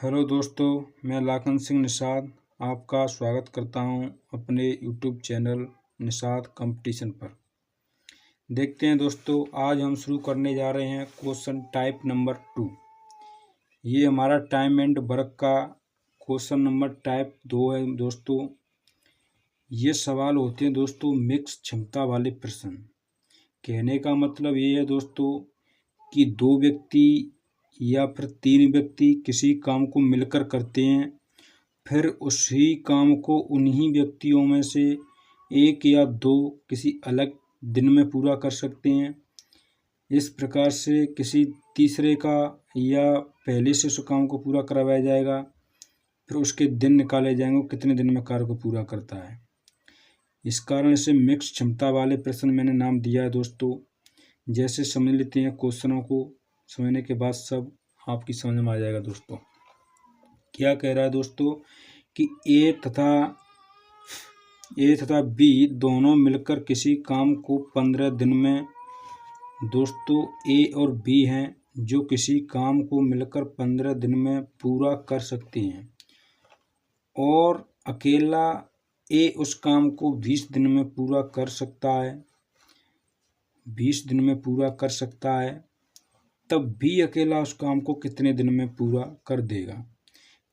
Hello दोस्तों, मैं लाखन सिंह निषाद आपका स्वागत करता हूं अपने यूट्यूब चैनल निषाद कंपटीशन पर। देखते हैं दोस्तों, आज हम शुरू करने जा रहे हैं क्वेश्चन टाइप नंबर 2। ये हमारा टाइम एंड वर्क का क्वेश्चन नंबर टाइप 2 है दोस्तों। ये सवाल होते हैं दोस्तों मिक्स क्षमता वाले प्रश्न। कहने का मतलब ये है दोस्तों कि दो व्यक्ति या फिर तीन व्यक्ति किसी काम को मिलकर करते हैं, फिर उसी काम को उन्हीं व्यक्तियों में से एक या दो किसी अलग दिन में पूरा कर सकते हैं। इस प्रकार से किसी तीसरे का या पहले से उस काम को पूरा करवाया जाएगा, फिर उसके दिन निकाले जाएंगे वो कितने दिन में कार्य को पूरा करता है। इस कारण से मिक्स क्षमता वाले प्रश्न मैंने नाम दिया है दोस्तों। जैसे समझ लेते हैं, क्वेश्चनों को समझने के बाद सब आपकी समझ में आ जाएगा दोस्तों। क्या कह रहा है दोस्तों कि ए तथा बी दोनों मिलकर किसी काम को 15 दिन में, दोस्तों ए और बी हैं जो किसी काम को मिलकर 15 दिन में पूरा कर सकते हैं, और अकेला ए उस काम को 20 दिन में पूरा कर सकता है, 20 दिन में पूरा कर सकता है, तब भी अकेला उस काम को कितने दिन में पूरा कर देगा।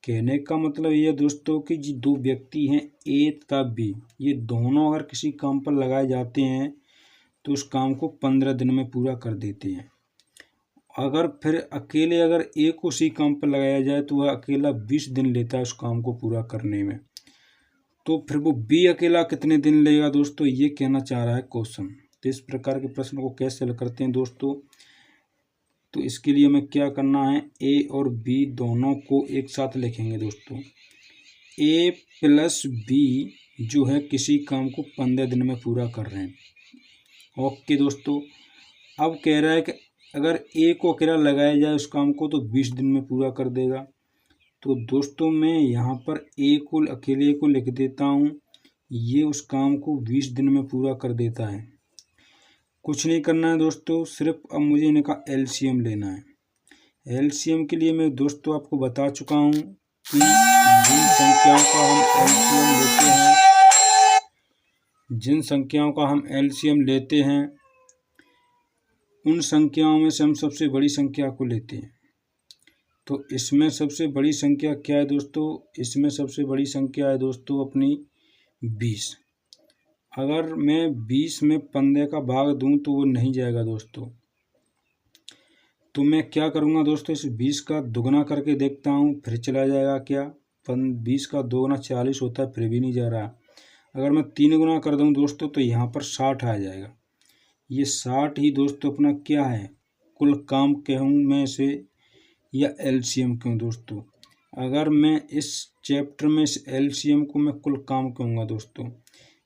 कहने का मतलब ये दोस्तों कि जो दो व्यक्ति हैं ए तथा बी, ये दोनों अगर किसी काम पर लगाए जाते हैं तो उस काम को 15 दिन में पूरा कर देते हैं। अगर ए को उसी काम पर लगाया जाए तो वह अकेला 20 दिन लेता है उस काम को पूरा करने में, तो फिर वो बी अकेला कितने दिन लेगा दोस्तों, ये कहना चाह रहा है क्वेश्चन। तो इस प्रकार के प्रश्न को कैसे हल करते हैं दोस्तों, तो इसके लिए हमें क्या करना है, ए और बी दोनों को एक साथ लिखेंगे दोस्तों। ए प्लस बी जो है किसी काम को 15 दिन में पूरा कर रहे हैं। ओके दोस्तों, अब कह रहा है कि अगर ए को अकेला लगाया जाए उस काम को तो 20 दिन में पूरा कर देगा। तो दोस्तों मैं यहाँ पर ए को अकेले को लिख देता हूँ, ये उस काम को 20 दिन में पूरा कर देता है। कुछ नहीं करना है दोस्तों, सिर्फ अब मुझे इनका एलसीएम लेना है। एलसीएम के लिए मैं दोस्तों आपको बता चुका हूँ कि जिन संख्याओं का हम एलसीएम लेते हैं उन संख्याओं में से हम सबसे बड़ी संख्या को लेते हैं। तो इसमें सबसे बड़ी संख्या क्या है दोस्तों, इसमें सबसे बड़ी संख्या है दोस्तों अपनी 20। अगर मैं 20 में 15 का भाग दूं तो वो नहीं जाएगा दोस्तों। तो मैं क्या करूंगा दोस्तों, इस 20 का दुगना करके देखता हूं, फिर चला जाएगा क्या। 20 का दोगुना 40 होता है, फिर भी नहीं जा रहा। अगर मैं 3 गुना कर दूं दोस्तों तो यहाँ पर 60 आ जाएगा। ये 60 ही दोस्तों अपना क्या है, कुल काम कहूँ मैं इसे या एलसीएम कहूँ दोस्तों। अगर मैं इस चैप्टर में इस एलसीएम को मैं कुल काम कहूँगा दोस्तों।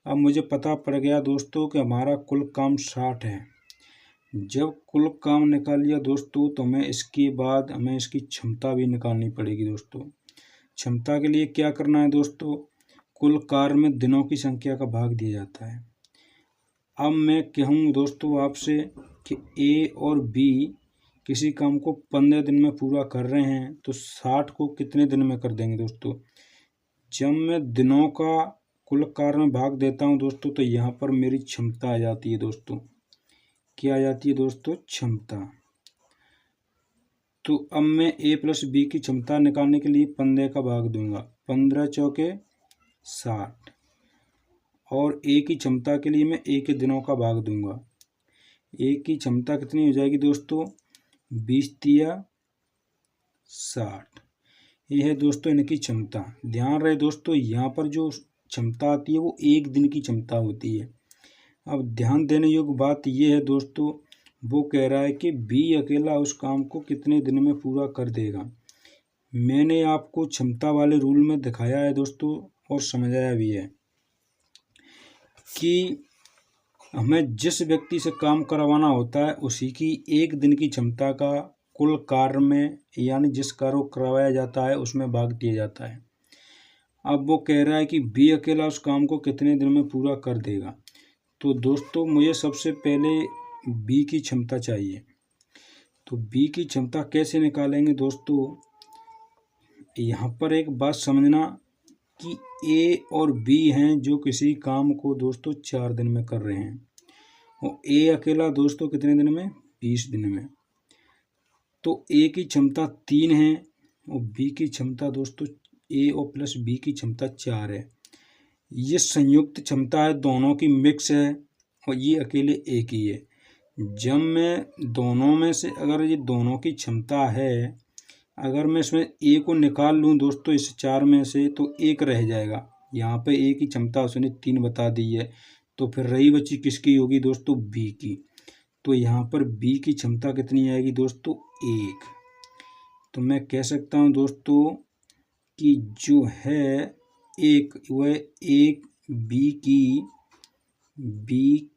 अब मुझे पता पड़ गया दोस्तों कि हमारा कुल काम 60 है। जब कुल काम निकाल लिया दोस्तों तो हमें इसके बाद हमें इसकी क्षमता भी निकालनी पड़ेगी दोस्तों। क्षमता के लिए क्या करना है दोस्तों, कुल कार्य में दिनों की संख्या का भाग दिया जाता है। अब मैं कहूँ दोस्तों आपसे कि ए और बी किसी काम को 15 दिन में पूरा कर रहे हैं, तो 60 को कितने दिन में कर देंगे दोस्तों। जब मैं दिनों का कुल कार्य में भाग देता हूं दोस्तों तो यहाँ पर मेरी क्षमता आ जाती है दोस्तों। क्या आ जाती है दोस्तों, क्षमता। तो अब मैं ए प्लस बी की क्षमता निकालने के लिए 15 का भाग दूंगा, 15 चौके 60, और ए की क्षमता के लिए मैं ए के दिनों का भाग दूंगा। ए की क्षमता कितनी हो जाएगी दोस्तों, 20 तिया 60। ये है दोस्तों इनकी क्षमता। ध्यान रहे दोस्तों, यहाँ पर जो क्षमता आती है वो एक दिन की क्षमता होती है। अब ध्यान देने योग्य बात यह है दोस्तों, वो कह रहा है कि बी अकेला उस काम को कितने दिन में पूरा कर देगा। मैंने आपको क्षमता वाले रूल में दिखाया है दोस्तों और समझाया भी है कि हमें जिस व्यक्ति से काम करवाना होता है उसी की एक दिन की क्षमता का कुल कार्य में, यानी जिस कार्य को करवाया जाता है उसमें भाग दिया जाता है। अब वो कह रहा है कि बी अकेला उस काम को कितने दिन में पूरा कर देगा। तो दोस्तों मुझे सबसे पहले बी की क्षमता चाहिए। तो बी की क्षमता कैसे निकालेंगे दोस्तों, यहाँ पर एक बात समझना कि ए और बी हैं जो किसी काम को दोस्तों 4 दिन में कर रहे हैं, और ए अकेला दोस्तों कितने दिन में, 20 दिन में। तो ए की क्षमता 3 है और बी की क्षमता दोस्तों, ए और प्लस बी की क्षमता 4 है। ये संयुक्त क्षमता है, दोनों की मिक्स है, और ये अकेले ए की है। जब मैं दोनों में से अगर ये दोनों की क्षमता है, अगर मैं इसमें ए को निकाल लूँ दोस्तों इस 4 में से, तो 1 रह जाएगा। यहाँ पे ए की क्षमता उसने 3 बता दी है, तो फिर रही बची किसकी होगी दोस्तों, बी की। तो यहाँ पर बी की क्षमता कितनी आएगी दोस्तों, 1। तो मैं कह सकता हूँ दोस्तों कि जो है एक, वह एक बी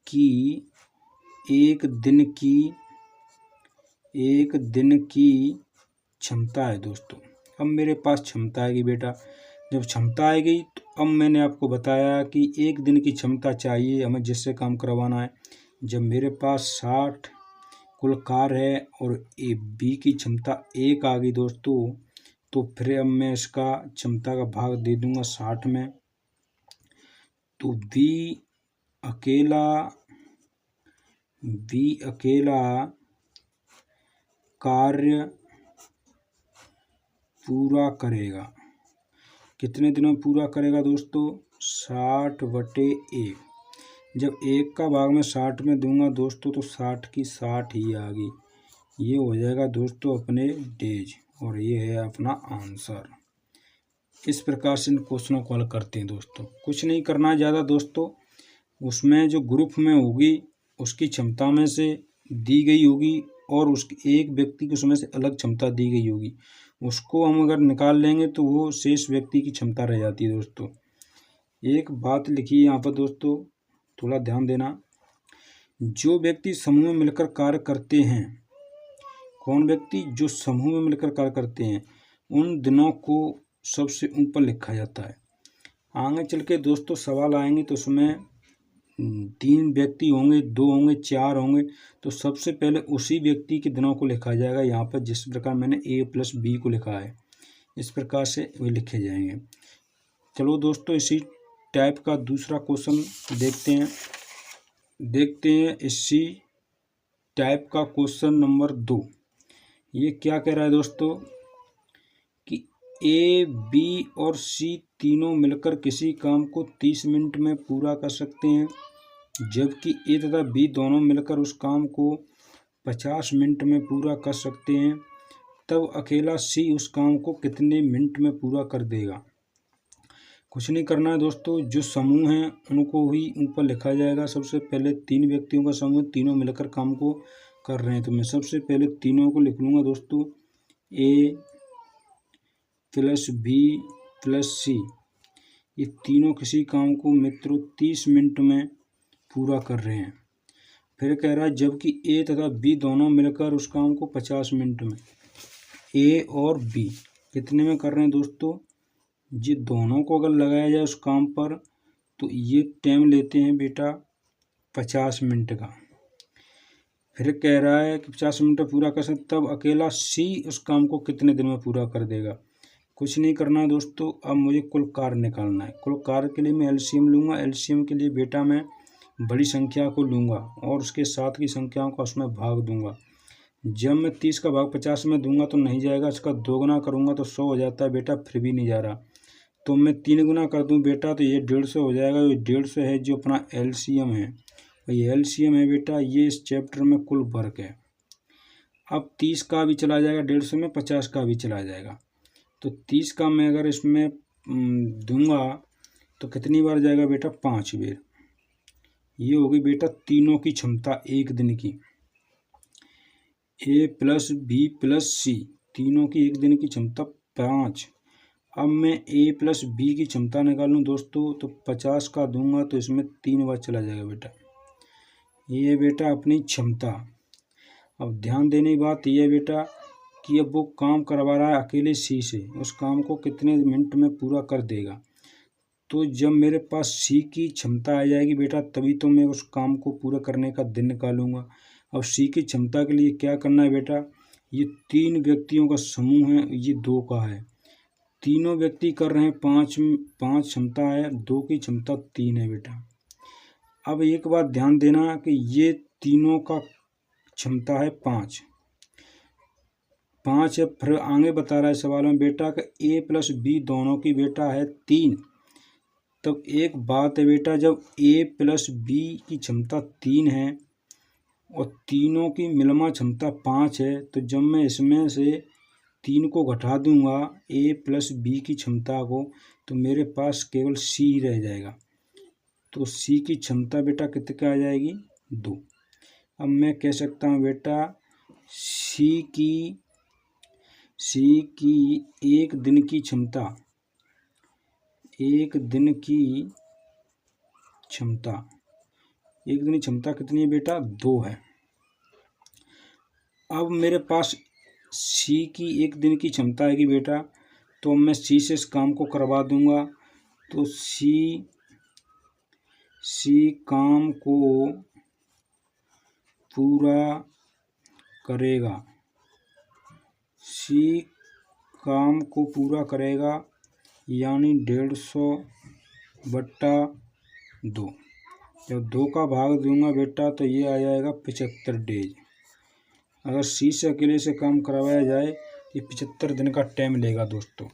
की एक दिन की क्षमता है दोस्तों। अब मेरे पास क्षमता आएगी बेटा, जब क्षमता आएगी तो अब मैंने आपको बताया कि एक दिन की क्षमता चाहिए हमें जिससे काम करवाना है। जब मेरे पास 60 कुल कार्य है और ए बी की क्षमता 1 आ गई दोस्तों, तो फिर अब मैं इसका क्षमता का भाग दे दूंगा 60 में। तो बी अकेला कार्य पूरा करेगा। कितने दिनों में पूरा करेगा दोस्तों, 60/1। जब 1 का भाग मैं 60 में दूंगा दोस्तों, तो 60 की 60 ही आ गई। ये हो जाएगा दोस्तों अपने डेज, और ये है अपना आंसर। इस प्रकार से इन क्वेश्चनों को हल करते हैं दोस्तों। कुछ नहीं करना है ज़्यादा दोस्तों, उसमें जो ग्रुप में होगी उसकी क्षमता में से दी गई होगी, और उसकी एक व्यक्ति को उसमें से अलग क्षमता दी गई होगी, उसको हम अगर निकाल लेंगे तो वो शेष व्यक्ति की क्षमता रह जाती है दोस्तों। एक बात लिखिए यहाँ पर दोस्तों, थोड़ा ध्यान देना। जो व्यक्ति समूह में मिलकर कार्य करते हैं, कौन व्यक्ति, जो समूह में मिलकर कार्य करते हैं, उन दिनों को सबसे ऊपर लिखा जाता है। आगे चल के दोस्तों सवाल आएंगे तो उसमें 3 व्यक्ति होंगे, 2 होंगे, 4 होंगे, तो सबसे पहले उसी व्यक्ति के दिनों को लिखा जाएगा। यहाँ पर जिस प्रकार मैंने ए प्लस बी को लिखा है, इस प्रकार से वे लिखे जाएंगे। चलो दोस्तों, इसी टाइप का दूसरा क्वेश्चन देखते हैं इसी टाइप का क्वेश्चन नंबर 2। ये क्या कह रहा है दोस्तों कि ए, बी और सी तीनों मिलकर किसी काम को 30 मिनट में पूरा कर सकते हैं, जबकि ए तथा बी दोनों मिलकर उस काम को 50 मिनट में पूरा कर सकते हैं। तब अकेला सी उस काम को कितने मिनट में पूरा कर देगा। कुछ नहीं करना है दोस्तों, जो समूह हैं उनको ही ऊपर लिखा जाएगा। सबसे पहले 3 व्यक्तियों का समूह, तीनों मिलकर काम को कर रहे हैं, तो मैं सबसे पहले तीनों को लिख लूँगा दोस्तों, ए प्लस बी प्लस सी। ये तीनों किसी काम को मित्रों 30 मिनट में पूरा कर रहे हैं। फिर कह रहा है जबकि ए तथा बी दोनों मिलकर उस काम को 50 मिनट में। ए और बी कितने में कर रहे हैं दोस्तों, ये दोनों को अगर लगाया जाए उस काम पर, तो ये टाइम लेते हैं बेटा 50 मिनट का। फिर कह रहा है कि 50 मिनट में पूरा कर सकते, तब अकेला सी उस काम को कितने दिन में पूरा कर देगा। कुछ नहीं करना है दोस्तों, अब मुझे कुल कार्य निकालना है। कुल कार्य के लिए मैं एलसीएम लूँगा। एलसीएम के लिए बेटा मैं बड़ी संख्या को लूँगा और उसके साथ की संख्याओं का उसमें भाग दूंगा। जब मैं 30 का भाग 50 में दूंगा तो नहीं जाएगा, इसका 2 गुना करूँगा तो 100 हो जाता है बेटा, फिर भी नहीं जा रहा। तो मैं 3 गुना कर दूँ बेटा तो ये 150 हो जाएगा। ये 150 है जो अपना एलसीएम है, ये एलसीएम है बेटा, ये इस चैप्टर में कुल वर्क है। अब 30 का भी चला जाएगा 150 में, 50 का भी चला जाएगा, तो 30 का मैं अगर इसमें दूंगा तो कितनी बार जाएगा बेटा, 5 बार। ये होगी बेटा तीनों की क्षमता एक दिन की, ए प्लस बी प्लस सी, तीनों की एक दिन की क्षमता 5। अब मैं ए प्लस बी की क्षमता निकालूं दोस्तों, तो 50 का दूंगा तो इसमें 3 बार चला जाएगा बेटा। ये बेटा अपनी क्षमता। अब ध्यान देने की बात यह है बेटा कि अब वो काम करवा रहा है अकेले सी से, उस काम को कितने मिनट में पूरा कर देगा। तो जब मेरे पास सी की क्षमता आ जाएगी बेटा, तभी तो मैं उस काम को पूरा करने का दिन निकालूंगा। अब सी की क्षमता के लिए क्या करना है बेटा, ये 3 व्यक्तियों का समूह है, ये 2 का है, तीनों व्यक्ति कर रहे हैं, पाँच क्षमता है, 2 की क्षमता 3 है बेटा। अब एक बात ध्यान देना कि ये तीनों का क्षमता है 5 है। फिर आगे बता रहा है सवाल में बेटा कि A प्लस B दोनों की बेटा है 3। तब एक बात है बेटा, जब A प्लस B की क्षमता 3 है और तीनों की मिलमा क्षमता 5 है, तो जब मैं इसमें से 3 को घटा दूंगा A प्लस B की क्षमता को, तो मेरे पास केवल C ही रह जाएगा। तो C की क्षमता बेटा कितनी आ जाएगी? 2। अब मैं कह सकता हूँ बेटा C की एक दिन की क्षमता कितनी है बेटा? 2 है। अब मेरे पास C की एक दिन की क्षमता है कि बेटा, तो मैं C से इस काम को करवा दूंगा। तो C काम को पूरा करेगा, यानी 150/2। जब 2 का भाग दूंगा बेटा तो ये आ जाएगा 75 डेज। अगर C से अकेले से काम करवाया जाए तो 75 दिन का टाइम लेगा दोस्तों।